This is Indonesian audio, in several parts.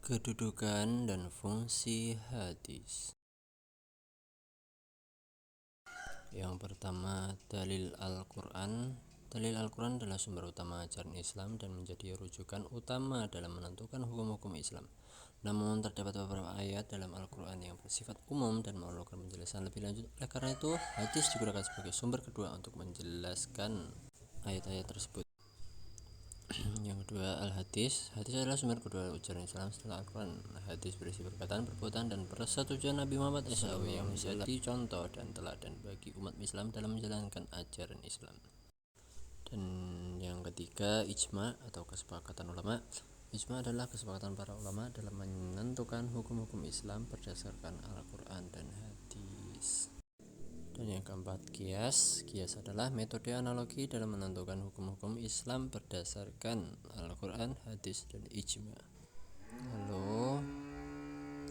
Kedudukan dan fungsi hadis. Yang pertama, dalil Al-Quran. Dalil Al-Quran adalah sumber utama ajaran Islam dan menjadi rujukan utama dalam menentukan hukum-hukum Islam. Namun terdapat beberapa ayat dalam Al-Quran yang bersifat umum dan memerlukan penjelasan lebih lanjut. Oleh karena itu, hadis digunakan sebagai sumber kedua untuk menjelaskan ayat-ayat tersebut. Yang kedua, Al-Hadis. Hadis adalah sumber kedua ujaran Islam setelah Al-Quran. Hadis berisi perkataan, perbuatan, dan persetujuan Nabi Muhammad SAW yang menjadi contoh dan teladan bagi umat Islam dalam menjalankan ajaran Islam. Dan yang ketiga, ijma atau kesepakatan ulama. Ijma adalah kesepakatan para ulama dalam menentukan hukum-hukum Islam berdasarkan Al-Quran dan hadis. Dan yang keempat, kias. Kias adalah metode analogi dalam menentukan hukum-hukum Islam berdasarkan Al-Quran, hadis, dan ijma. Lalu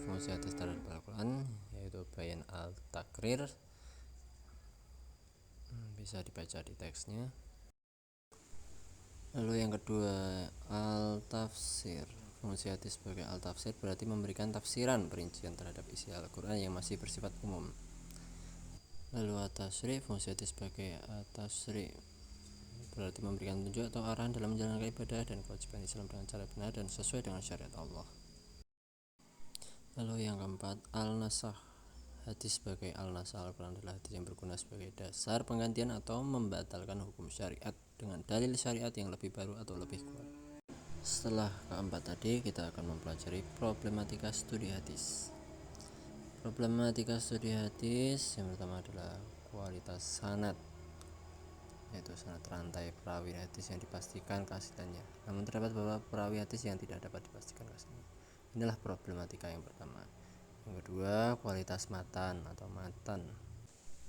fungsi hadis terhadap Al-Quran yaitu bayan al-takrir, bisa dibaca di teksnya. Lalu yang kedua, al-tafsir. Fungsi hadis sebagai al-tafsir berarti memberikan tafsiran perincian terhadap isi Al-Quran yang masih bersifat umum. Lalu at-tasri, fungsi hadis sebagai at-tasri berarti memberikan petunjuk atau arahan dalam menjalankan ibadah dan kewajiban Islam dengan cara benar dan sesuai dengan syariat Allah. Lalu yang keempat, al-nasakh. Hadis sebagai al-nasakh Al-Quran adalah hadis yang berguna sebagai dasar penggantian atau membatalkan hukum syariat dengan dalil syariat yang lebih baru atau lebih kuat. Setelah keempat tadi, kita akan mempelajari problematika studi hadis. Problematika studi hadis yang pertama adalah kualitas sanad, yaitu sanad rantai perawi hadis yang dipastikan keasliannya. Namun terdapat beberapa perawi hadis yang tidak dapat dipastikan keasliannya. Inilah problematika yang pertama. Yang kedua, kualitas matan atau matan.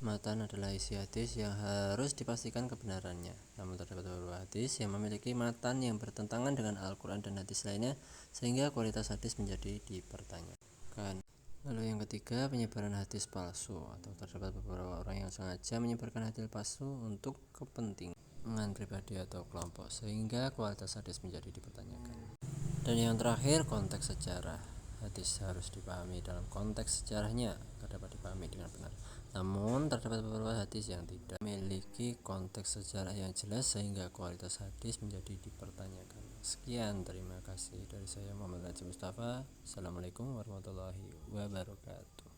Matan adalah isi hadis yang harus dipastikan kebenarannya. Namun terdapat beberapa hadis yang memiliki matan yang bertentangan dengan Al-Quran dan hadis lainnya, sehingga kualitas hadis menjadi dipertanyakan. Lalu yang ketiga, penyebaran hadis palsu, atau terdapat beberapa orang yang sengaja menyebarkan hadis palsu untuk kepentingan pribadi atau kelompok, sehingga kualitas hadis menjadi dipertanyakan. Dan yang terakhir, konteks sejarah. Hadis harus dipahami dalam konteks sejarahnya agar dapat dipahami dengan benar. Namun terdapat beberapa hadis yang tidak memiliki konteks sejarah yang jelas sehingga kualitas hadis menjadi dipertanyakan. Sekian, terima kasih dari saya Muhammad Najib Mustafa. Assalamualaikum warahmatullahi wabarakatuh.